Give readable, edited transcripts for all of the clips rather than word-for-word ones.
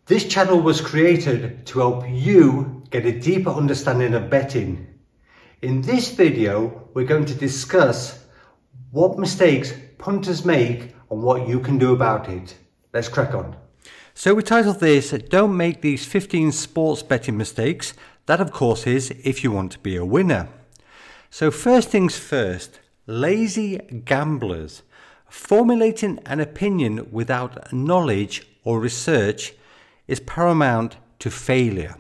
This channel was created to help you get a deeper understanding of betting. In this video, we're going to discuss what mistakes punters make and what you can do about it. Let's crack on. So we titled this, Don't Make These 15 Sports Betting Mistakes. That of course is if you want to be a winner. So first things first, lazy gamblers. Formulating an opinion without knowledge or research is paramount to failure.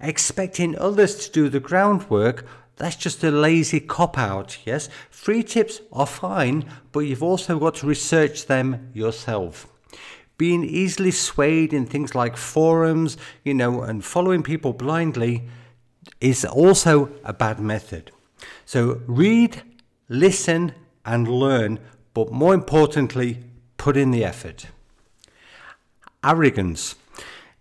Expecting others to do the groundwork, that's just a lazy cop-out, yes? Free tips are fine, but you've also got to research them yourself. Being easily swayed in things like forums, and following people blindly is also a bad method. So read, listen, and learn, but more importantly, put in the effort. Arrogance.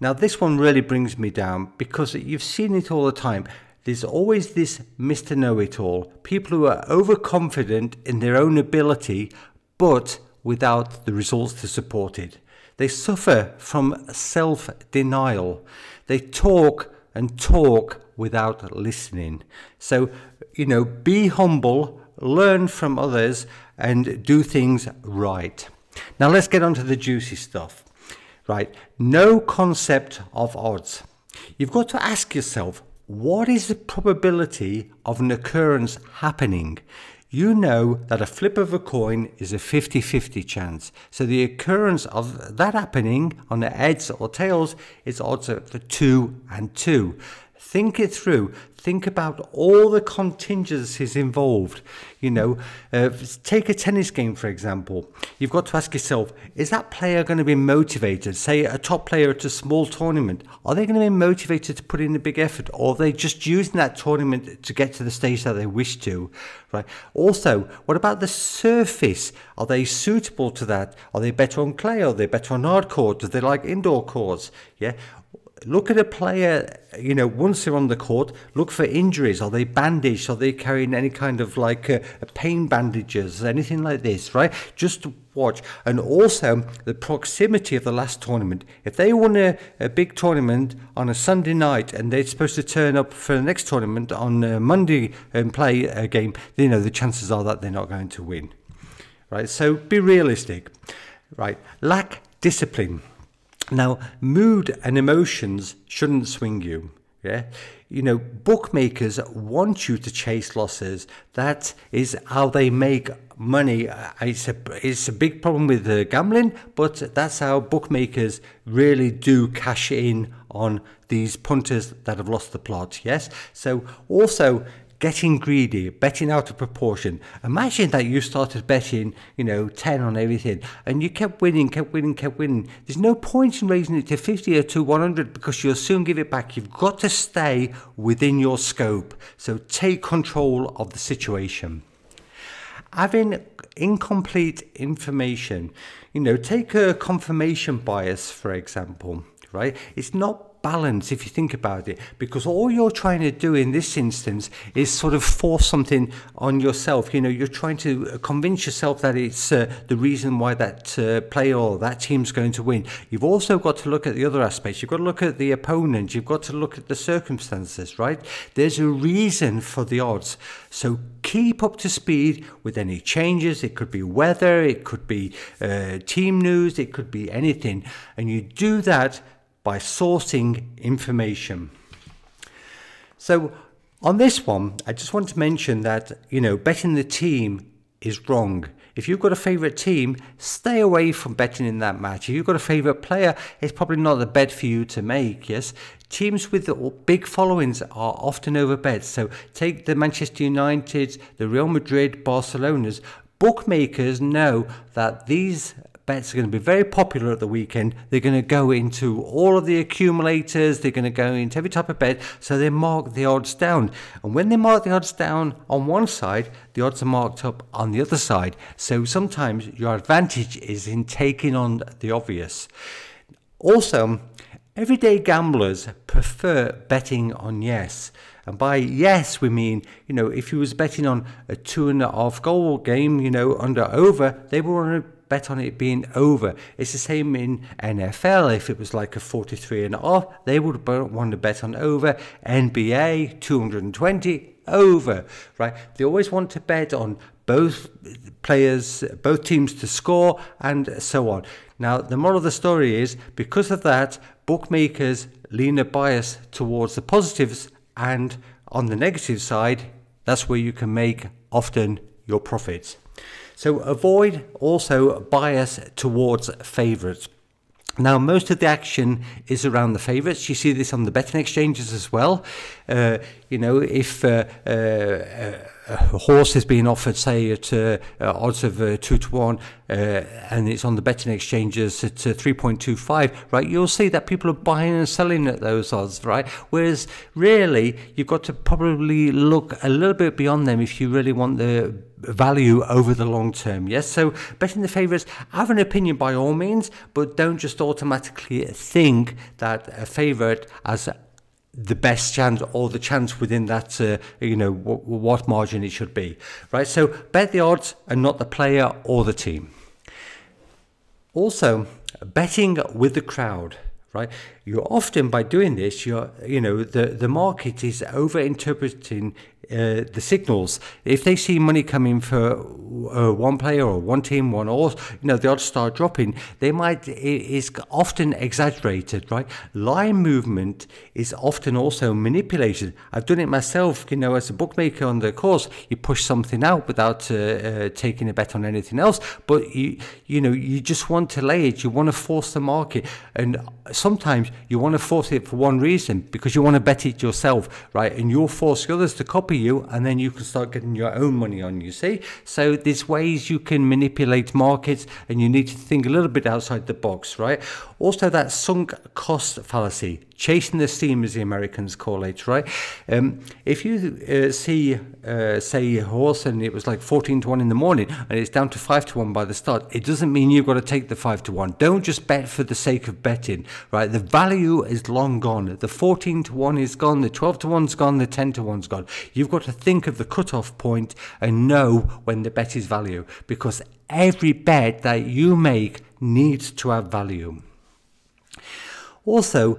Now this one really brings me down because you've seen it all the time. There's always this Mr. Know-it-all, people who are overconfident in their own ability, but without the results to support it. They suffer from self-denial. They talk and talk without listening. So, be humble, learn from others, and do things right. Now let's get on to the juicy stuff. Right, no concept of odds. You've got to ask yourself, what is the probability of an occurrence happening? You know that a flip of a coin is a 50-50 chance. So the occurrence of that happening on the heads or tails is odds of 2 and 2. Think it through. Think about all the contingencies involved. Take a tennis game, for example. You've got to ask yourself, is that player going to be motivated? Say a top player at a small tournament. Are they going to be motivated to put in a big effort? Or are they just using that tournament to get to the stage that they wish to? Right. Also, what about the surface? Are they suitable to that? Are they better on clay? Are they better on hard court? Do they like indoor courts? Yeah. Look at a player, once they're on the court, look for injuries. Are they bandaged? Are they carrying any kind of pain bandages, anything like this, right? Just watch. And also the proximity of the last tournament. If they won a big tournament on a Sunday night and they're supposed to turn up for the next tournament on a Monday and play a game, the chances are that they're not going to win, right? So be realistic, right? Lack discipline. Now, mood and emotions shouldn't swing you. Yeah, bookmakers want you to chase losses. That is how they make money. It's a big problem with gambling, but that's how bookmakers really do cash in on these punters that have lost the plot. Yes, so also getting greedy, betting out of proportion. Imagine that you started betting, 10 on everything, and you kept winning. There's no point in raising it to 50 or to 100 because you'll soon give it back. You've got to stay within your scope. So take control of the situation. Having incomplete information, take a confirmation bias, for example, right? It's not balance if you think about it, because all you're trying to do in this instance is sort of force something on yourself. You're trying to convince yourself that it's the reason why that player or that team's going to win. You've also got to look at the other aspects. You've got to look at the opponent. You've got to look at the circumstances, right? There's a reason for the odds. So keep up to speed with any changes. It could be weather, it could be team news, it could be anything. And you do that by sourcing information. So on this one, I just want to mention that, betting the team is wrong. If you've got a favourite team, stay away from betting in that match. If you've got a favourite player, it's probably not the bet for you to make, yes? Teams with big followings are often overbet. So take the Manchester Uniteds, the Real Madrid, Barcelonas. Bookmakers know that these bets are going to be very popular at the weekend. They're going to go into all of the accumulators. They're going to go into every type of bet. So they mark the odds down. And when they mark the odds down on one side, the odds are marked up on the other side. So sometimes your advantage is in taking on the obvious. Also, everyday gamblers prefer betting on yes. And by yes, we mean, if you was betting on a 2.5 goal game, under over, they will want to bet on it being over. It's the same in NFL. If it was like a 43.5, they would want to bet on over. NBA 220 over, right? They always want to bet on both players, both teams to score, and so on. Now, the moral of the story is, because of that, bookmakers lean a bias towards the positives, and on the negative side, that's where you can make often your profits. So avoid also bias towards favourites. Now, most of the action is around the favourites. You see this on the betting exchanges as well. You know, if a horse is being offered, say, at odds of 2-1, and it's on the betting exchanges at 3.25, right, you'll see that people are buying and selling at those odds, right? Whereas really, you've got to probably look a little bit beyond them if you really want the value over the long term. Yes, so betting the favourites, have an opinion by all means, but don't just automatically think that a favourite has the best chance or the chance within that you know, what margin it should be, right? So bet the odds and not the player or the team. Also, betting with the crowd, right? You're often, by doing this, you know, the market is over interpreting the signals. If they see money coming for one player or one team, one horse, you know, the odds start dropping. They might, it's often exaggerated, right? Line movement is often also manipulated. I've done it myself, you know, as a bookmaker on the course. You push something out without taking a bet on anything else, but you know, you just want to lay it. You want to force the market, and sometimes you want to force it for one reason, because you want to bet it yourself, right? And you'll force the others to copy you, and then you can start getting your own money on, you see? So there's ways you can manipulate markets, and you need to think a little bit outside the box, right? Also, that sunk cost fallacy, chasing the steam, as the Americans call it, right? If you see, say, a horse and it was like 14-1 in the morning and it's down to 5-1 by the start, it doesn't mean you've got to take the 5-1. Don't just bet for the sake of betting, right? The value is long gone. The 14-1 is gone, the 12-1's gone, the 10-1's gone. You've got to think of the cutoff point and know when the bet is value, because every bet that you make needs to have value. Also,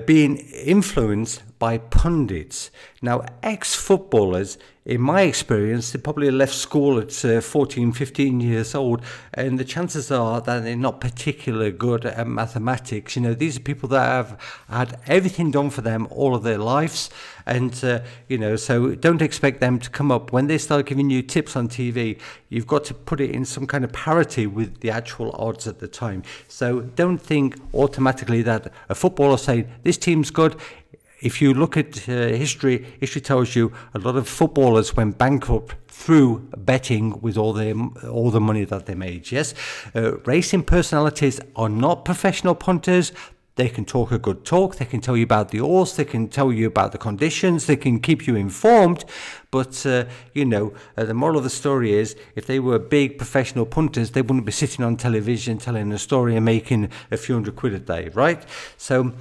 being influenced by pundits. Now, ex-footballers, in my experience, they probably left school at 14, 15 years old, and the chances are that they're not particularly good at mathematics. You know, these are people that have had everything done for them all of their lives, and, you know, so don't expect them to come up. When they start giving you tips on TV, you've got to put it in some kind of parity with the actual odds at the time. So don't think automatically that a footballer saying, this team's good. If you look at history tells you a lot of footballers went bankrupt through betting with all the money that they made. Yes, racing personalities are not professional punters. They can talk a good talk, they can tell you about the horse, they can tell you about the conditions, they can keep you informed, but you know, the moral of the story is, if they were big professional punters, they wouldn't be sitting on television telling a story and making a few £100 a day, right? So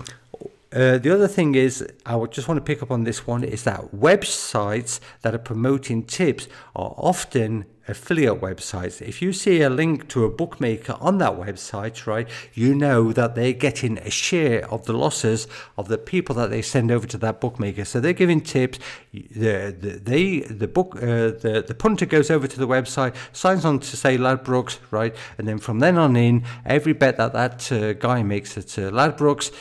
the other thing is, I would just want to pick up on this one, is that websites that are promoting tips are often affiliate websites. If you see a link to a bookmaker on that website, right, you know that they're getting a share of the losses of the people that they send over to that bookmaker. So they're giving tips. The punter goes over to the website, signs on to, say, Ladbrokes, right, and then from then on in, every bet that guy makes at Ladbrokes,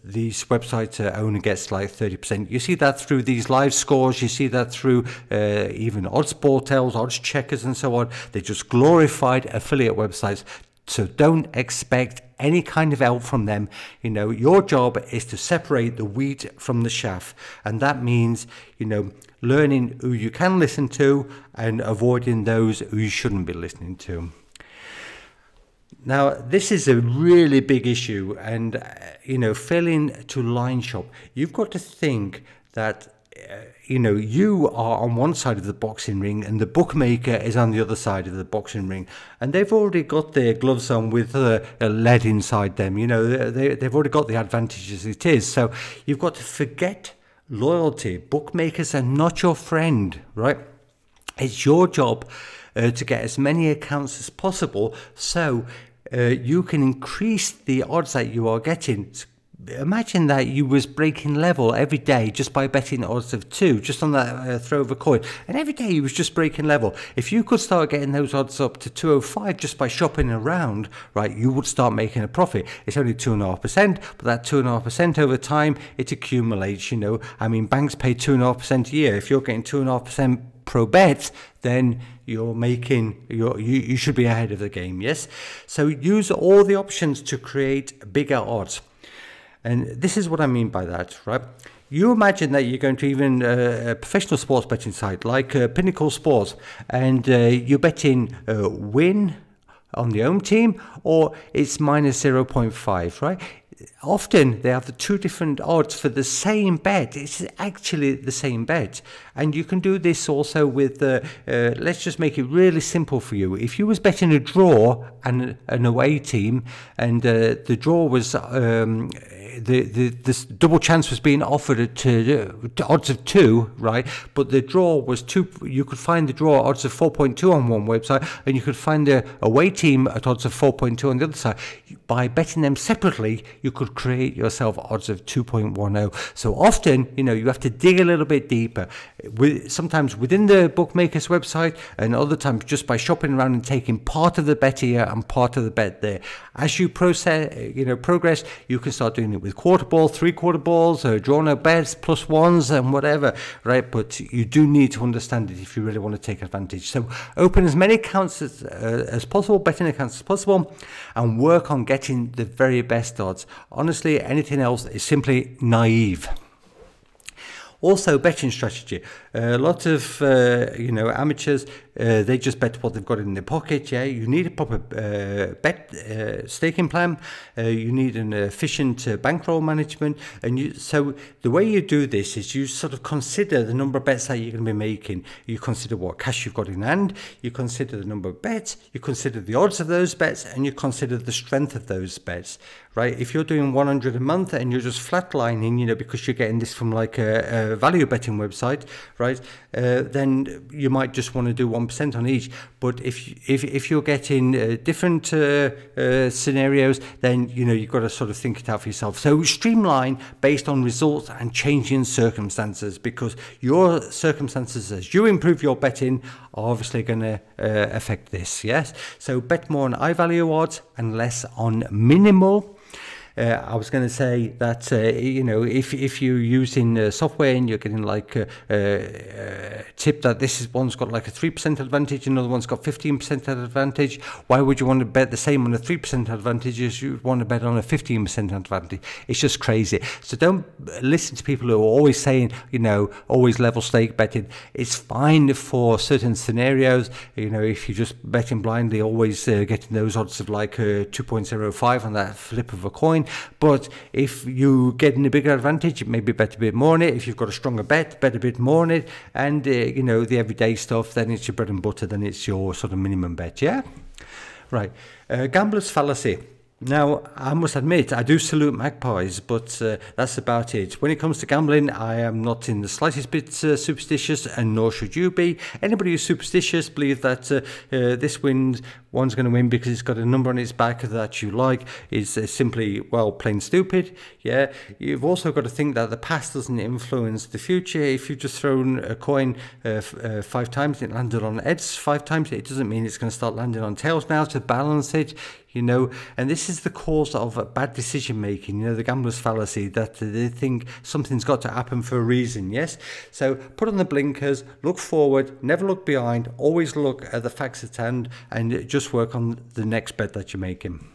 these website owner gets like 30%. You see that through these live scores, you see that through even odds portals, odds checkers and so on. They're just glorified affiliate websites. So don't expect any kind of help from them. You know, your job is to separate the wheat from the chaff, and that means, you know, learning who you can listen to and avoiding those who you shouldn't be listening to. Now, this is a really big issue, and, you know, failing to line shop. You've got to think that, you know, you are on one side of the boxing ring and the bookmaker is on the other side of the boxing ring, and they've already got their gloves on with lead inside them. You know, they've already got the advantage as it is. So you've got to forget loyalty. Bookmakers are not your friend, right? It's your job to get as many accounts as possible, so you can increase the odds that you are getting. Imagine that you was breaking level every day just by betting odds of 2, just on that throw of a coin, and every day you was just breaking level. If you could start getting those odds up to 205 just by shopping around, right, you would start making a profit. It's only 2.5%, but that 2.5% over time, it accumulates, you know. I mean, banks pay 2.5% a year. If you're getting 2.5% pro bet, then you're making, you should be ahead of the game, yes? So use all the options to create bigger odds. And this is what I mean by that, right? You imagine that you're going to even a professional sports betting site like Pinnacle Sports, and you're betting win on the home team, or it's minus 0.5, right? Often they have the 2 different odds for the same bet. It's actually the same bet. And you can do this also with, let's just make it really simple for you. If you was betting a draw and an away team, and the draw was, this double chance was being offered at odds of 2, right? But the draw was 2, you could find the draw at odds of 4.2 on one website, and you could find the away team at odds of 4.2 on the other side. By betting them separately, you could create yourself odds of 2.10. So often, you know, you have to dig a little bit deeper, sometimes within the bookmaker's website, and other times just by shopping around and taking part of the bet here and part of the bet there. As you progress, you can start doing it with quarter ball, 3/4 balls, drawn out bets, plus ones and whatever, right? But you do need to understand it if you really want to take advantage. So open as many accounts as possible, betting accounts as possible, and work on getting the very best odds. Honestly, anything else is simply naive. Also, betting strategy. A lot of amateurs, they just bet what they've got in their pocket. Yeah, you need a proper staking plan. You need an efficient bankroll management, and so the way you do this is you sort of consider the number of bets that you're going to be making. You consider what cash you've got in hand. You consider the number of bets. You consider the odds of those bets, and you consider the strength of those bets. Right? If you're doing 100 a month and you're just flatlining, you know, because you're getting this from like a value betting website, right? Then you might just want to do 1% on each. But if you're getting different scenarios, then you know you've got to sort of think it out for yourself. So streamline based on results and changing circumstances, because your circumstances as you improve your betting are obviously going to affect this. Yes. So bet more on high value odds and less on minimal. I was going to say that you know, if you're using software and you're getting like a tip that one's got like a 3% advantage, another one's got 15% advantage, why would you want to bet the same on a 3% advantage as you want to bet on a 15% advantage? It's just crazy. So don't listen to people who are always saying, you know, always level stake betting. It's fine for certain scenarios. You know, if you're just betting blindly, always getting those odds of like 2.05 on that flip of a coin. But if you get a bigger advantage, maybe bet a bit more on it. If you've got a stronger bet a bit more on it. And, you know, the everyday stuff, then it's your bread and butter, then it's your sort of minimum bet, yeah? Right. Gambler's fallacy. Now, I must admit, I do salute magpies, but that's about it. When it comes to gambling, I am not in the slightest bit superstitious, and nor should you be. Anybody who's superstitious believes that this one's going to win because it's got a number on its back that you like is simply, well, plain stupid. Yeah, you've also got to think that the past doesn't influence the future. If you've just thrown a coin 5 times and it landed on heads 5 times, it doesn't mean it's going to start landing on tails now to balance it. You know, and this is the cause of bad decision making, you know, the gambler's fallacy, that they think something's got to happen for a reason, yes? So put on the blinkers, look forward, never look behind, always look at the facts at hand, and just work on the next bet that you're making.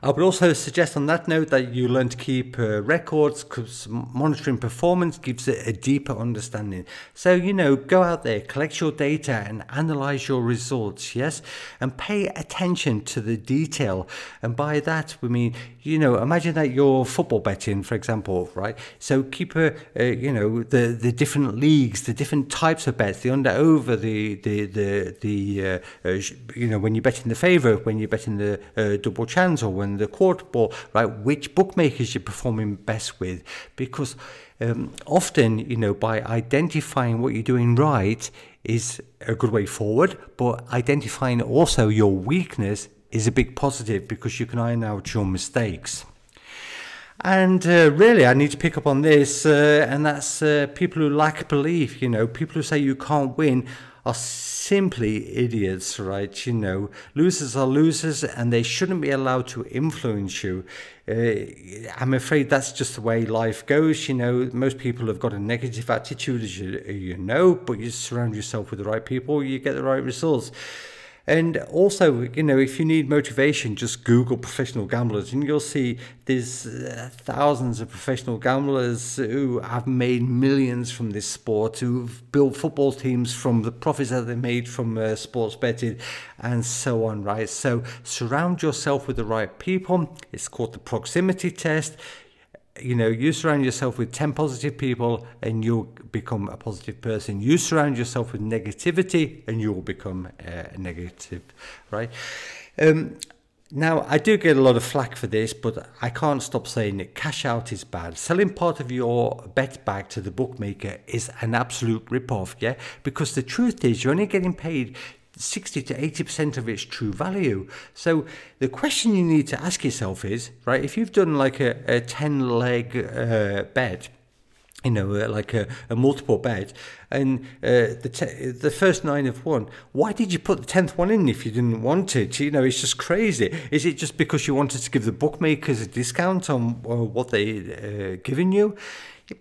I would also suggest on that note that you learn to keep records, because monitoring performance gives it a deeper understanding. So, you know, go out there, collect your data and analyze your results, yes? And pay attention to the detail. And by that, we mean, you know, imagine that you're football betting, for example, right? So keep you know, the different leagues, the different types of bets, the under, over, you know, when you're betting the favourite, when you're betting the double chance, or when and the quarter ball, right? Which bookmakers you're performing best with, because often, you know, by identifying what you're doing right is a good way forward, but identifying also your weakness is a big positive, because you can iron out your mistakes. And really, I need to pick up on this, and that's people who lack belief. You know, people who say you can't win are simply idiots, right? You know, losers are losers, and they shouldn't be allowed to influence you. I'm afraid that's just the way life goes. You know, most people have got a negative attitude, as you know, but you surround yourself with the right people, you get the right results. And also, you know, if you need motivation, just Google professional gamblers and you'll see there's thousands of professional gamblers who have made millions from this sport, who've built football teams from the profits that they made from sports betting and so on, right? So surround yourself with the right people. It's called the proximity test. You know, you surround yourself with 10 positive people and you'll become a positive person. You surround yourself with negativity and you will become negative, right? Now, I do get a lot of flack for this, but I can't stop saying it. Cash out is bad. Selling part of your bet back to the bookmaker is an absolute rip-off, yeah? Because the truth is you're only getting paid 60 to 80% of its true value. So the question you need to ask yourself is, right, if you've done like a 10-leg bet, you know, like a multiple bet, and the first 9 have won, why did you put the 10th one in if you didn't want it? You know, it's just crazy. Is it just because you wanted to give the bookmakers a discount on what they given you?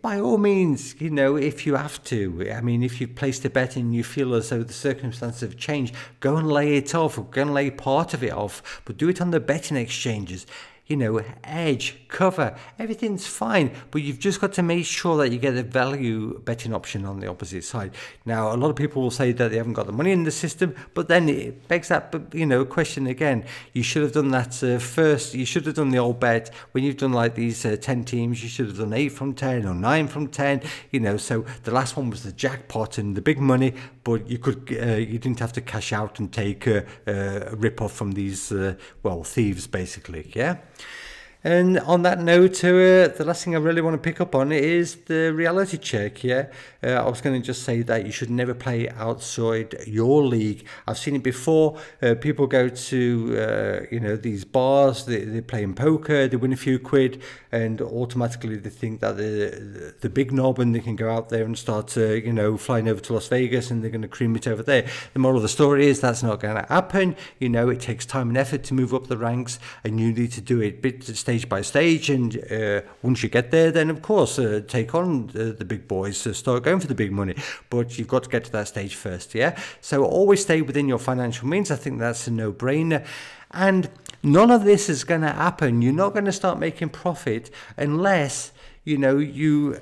By all means, you know, if you have to. I mean, if you've placed a bet and you feel as though the circumstances have changed, go and lay it off, or go and lay part of it off, but do it on the betting exchanges. You know, edge, cover, everything's fine, but you've just got to make sure that you get a value betting option on the opposite side. Now, a lot of people will say that they haven't got the money in the system, but then it begs that, you know, question again. You should have done that first. You should have done the old bet when you've done like these 10 teams. You should have done 8 from 10 or 9 from 10. You know, so the last one was the jackpot and the big money, but you could, you didn't have to cash out and take a rip off from these, well, thieves basically, yeah. And on that note, the last thing I really want to pick up on is the reality check, yeah? I was going to just say that you should never play outside your league. I've seen it before. People go to, you know, these bars, they're playing poker, they win a few quid, and automatically they think that the big knob, and they can go out there and start, you know, flying over to Las Vegas and they're going to cream it over there. The moral of the story is that's not going to happen. You know, it takes time and effort to move up the ranks, and you need to do it stage by stage, and once you get there, then of course take on the big boys, start going for the big money, but you've got to get to that stage first, yeah? So always stay within your financial means. I think that's a no-brainer, and none of this is going to happen. You're not going to start making profit unless, you know, you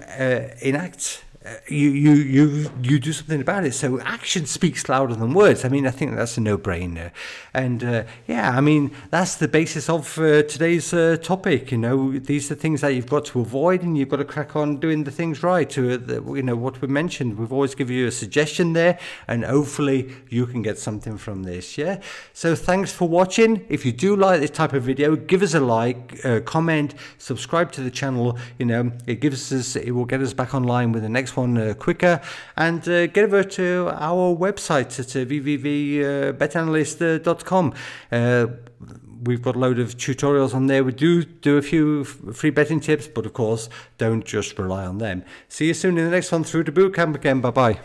enact you do something about it. So action speaks louder than words. I mean, I think that's a no-brainer. And yeah, I mean, that's the basis of today's topic. You know, these are things that you've got to avoid, and you've got to crack on doing the things right. You know, what we mentioned, we've always given you a suggestion there, and hopefully you can get something from this, yeah? So thanks for watching. If you do like this type of video, give us a like, comment, subscribe to the channel. You know, it will get us back online with the next one quicker, and get over to our website at www.betanalyst.com. We've got a load of tutorials on there. We do a few free betting tips, but of course don't just rely on them. See you soon in the next one through the bootcamp again. Bye bye.